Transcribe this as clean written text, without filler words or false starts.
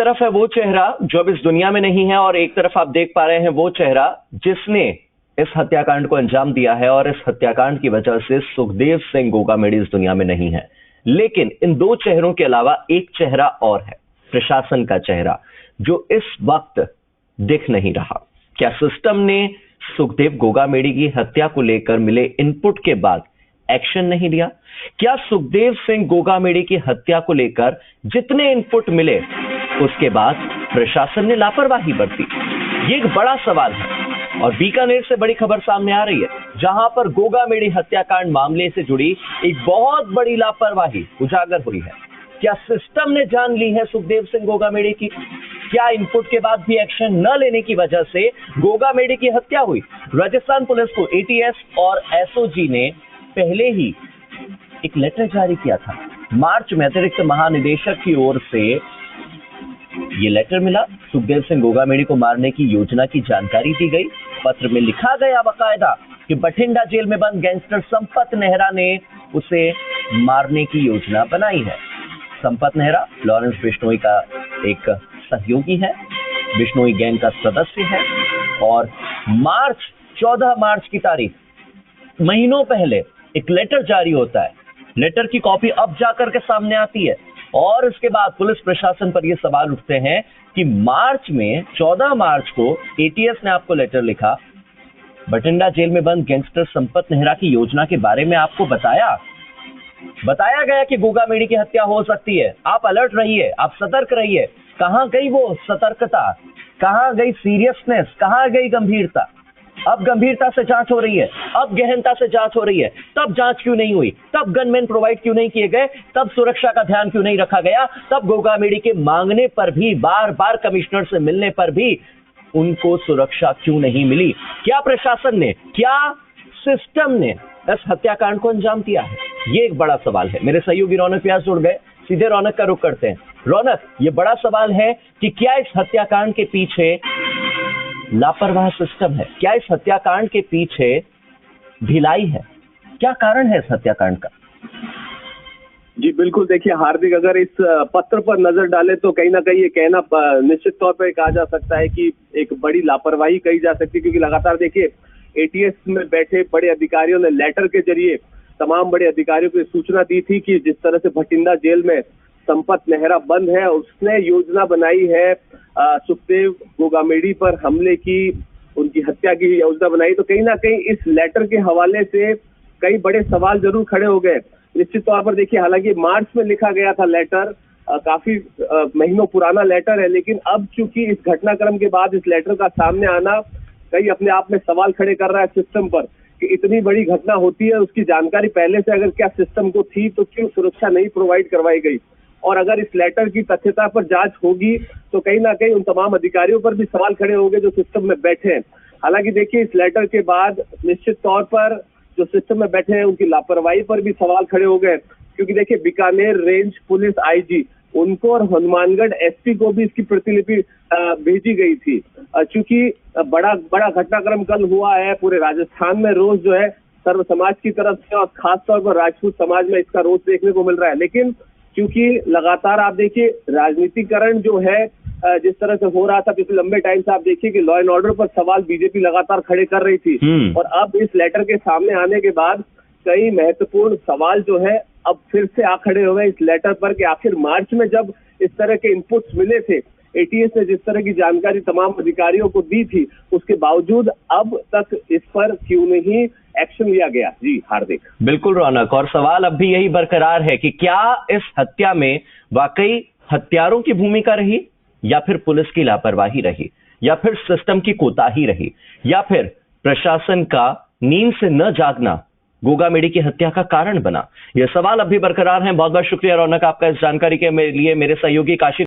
तरफ है वो चेहरा जो अब इस दुनिया में नहीं है और एक तरफ आप देख पा रहे हैं वो चेहरा जिसने इस हत्याकांड को अंजाम दिया है और इस हत्याकांड की वजह से सुखदेव सिंह गोगामेडी इस दुनिया में नहीं है। लेकिन इन दो चेहरों के अलावा एक चेहरा और है, प्रशासन का चेहरा, जो इस वक्त दिख नहीं रहा। क्या सिस्टम ने सुखदेव गोगामेडी की हत्या को लेकर मिले इनपुट के बाद एक्शन नहीं लिया? क्या सुखदेव सिंह गोगामेडी की हत्या को लेकर जितने इनपुट मिले उसके बाद प्रशासन ने लापरवाही बरती? ये एक बड़ा सवाल है और बीकानेर से बड़ी खबर सामने आ रही है, जहां पर गोगामेडी हत्याकांड मामले से जुड़ी एक बहुत बड़ी लापरवाही उजागर हुई है। क्या सिस्टम ने जान ली है सुखदेव सिंह गोगामेडी की? क्या इनपुट के बाद भी एक्शन न लेने की वजह से गोगामेडी की हत्या हुई? राजस्थान पुलिस को एटीएस और एसओजी ने पहले ही एक लेटर जारी किया था। मार्च में अतिरिक्त महानिदेशक की ओर से ये लेटर मिला। सुखदेव सिंह गोगामेडी को मारने की योजना की जानकारी दी गई। पत्र में लिखा गया बाकायदा कि बठिंडा जेल में बंद गैंगस्टर संपत नेहरा ने उसे मारने की योजना बनाई है। संपत नेहरा लॉरेंस बिश्नोई का एक सहयोगी है, बिश्नोई गैंग का सदस्य है और 14 मार्च की तारीख, महीनों पहले एक लेटर जारी होता है। लेटर की कॉपी अब जाकर के सामने आती है और इसके बाद पुलिस प्रशासन पर यह सवाल उठते हैं कि मार्च में 14 मार्च को एटीएस ने आपको लेटर लिखा, बठिंडा जेल में बंद गैंगस्टर संपत नेहरा की योजना के बारे में आपको बताया गया कि गोगामेडी की हत्या हो सकती है। आप अलर्ट रहिए, आप सतर्क रहिए। कहां गई वो सतर्कता? कहां गई सीरियसनेस? कहां गई गंभीरता? अब गंभीरता से जांच हो रही है, अब गहनता से जांच हो रही है। तब जांच क्यों नहीं हुई? तब गनमैन प्रोवाइड क्यों नहीं किए गए? तब सुरक्षा का ध्यान क्यों नहीं रखा गया? तब गोगामेडी के मांगने पर भी, बार बार कमिश्नर से मिलने पर भी उनको सुरक्षा क्यों नहीं मिली? क्या प्रशासन ने, क्या सिस्टम ने इस हत्याकांड को अंजाम दिया है? ये एक बड़ा सवाल है। मेरे सहयोगी रौनक व्यास जुड़ गए, सीधे रौनक का रुख करते हैं। रौनक, ये बड़ा सवाल है कि क्या इस हत्याकांड के पीछे लापरवाह सिस्टम है? क्या इस हत्याकांड के पीछे ढिलाई है? क्या कारण है इस हत्याकांड का? जी बिल्कुल, देखिए हार्दिक, अगर इस पत्र पर नजर डाले तो कहीं ना कहीं ये कहना निश्चित तौर पर कहा जा सकता है कि एक बड़ी लापरवाही कही जा सकती है, क्योंकि लगातार देखिए एटीएस में बैठे बड़े अधिकारियों ने लेटर के जरिए तमाम बड़े अधिकारियों को सूचना दी थी कि जिस तरह से बठिंडा जेल में संपत नेहरा बंद है, उसने योजना बनाई है सुखदेव गोगामेडी पर हमले की, उनकी हत्या की योजना बनाई। तो कहीं ना कहीं इस लेटर के हवाले से कई बड़े सवाल जरूर खड़े हो गए। निश्चित तौर पर देखिए, हालांकि मार्च में लिखा गया था लेटर, काफी महीनों पुराना लेटर है, लेकिन अब चूंकि इस घटनाक्रम के बाद इस लेटर का सामने आना कई अपने आप में सवाल खड़े कर रहा है सिस्टम पर कि इतनी बड़ी घटना होती है, उसकी जानकारी पहले से अगर क्या सिस्टम को थी तो क्यों सुरक्षा नहीं प्रोवाइड करवाई गई? और अगर इस लेटर की तथ्यता पर जांच होगी तो कहीं ना कहीं उन तमाम अधिकारियों पर भी सवाल खड़े होंगे जो सिस्टम में बैठे हैं। हालांकि देखिए, इस लेटर के बाद निश्चित तौर पर जो सिस्टम में बैठे हैं उनकी लापरवाही पर भी सवाल खड़े हो गए, क्योंकि देखिए बीकानेर रेंज पुलिस आईजी, उनको और हनुमानगढ़ एसपी को भी इसकी प्रतिलिपि भेजी गई थी। चूंकि बड़ा घटनाक्रम कल हुआ है, पूरे राजस्थान में रोष जो है सर्व समाज की तरफ से और खासतौर पर राजपूत समाज में इसका रोष देखने को मिल रहा है। लेकिन क्योंकि लगातार आप देखिए राजनीतिकरण जो है जिस तरह से हो रहा था पिछले लंबे टाइम से, आप देखिए कि लॉ एंड ऑर्डर पर सवाल बीजेपी लगातार खड़े कर रही थी और अब इस लेटर के सामने आने के बाद कई महत्वपूर्ण सवाल जो है अब फिर से आ खड़े हो गए इस लेटर पर कि आखिर मार्च में जब इस तरह के इनपुट्स मिले थे, एटीएस ने जिस तरह की जानकारी तमाम अधिकारियों को दी थी, उसके बावजूद अब तक इस पर क्यों नहीं एक्शन लिया गया? जी हार्दिक। बिल्कुल रौनक, और सवाल अब भी यही बरकरार है कि क्या इस हत्या में वाकई हत्यारों की भूमिका रही, या फिर पुलिस की लापरवाही रही, या फिर सिस्टम की कोताही रही, या फिर प्रशासन का नींद से न जागना गोगामेडी की हत्या का कारण बना? यह सवाल अब भी बरकरार है। बहुत बहुत शुक्रिया रौनक आपका इस जानकारी के लिए। मेरे सहयोगी काशी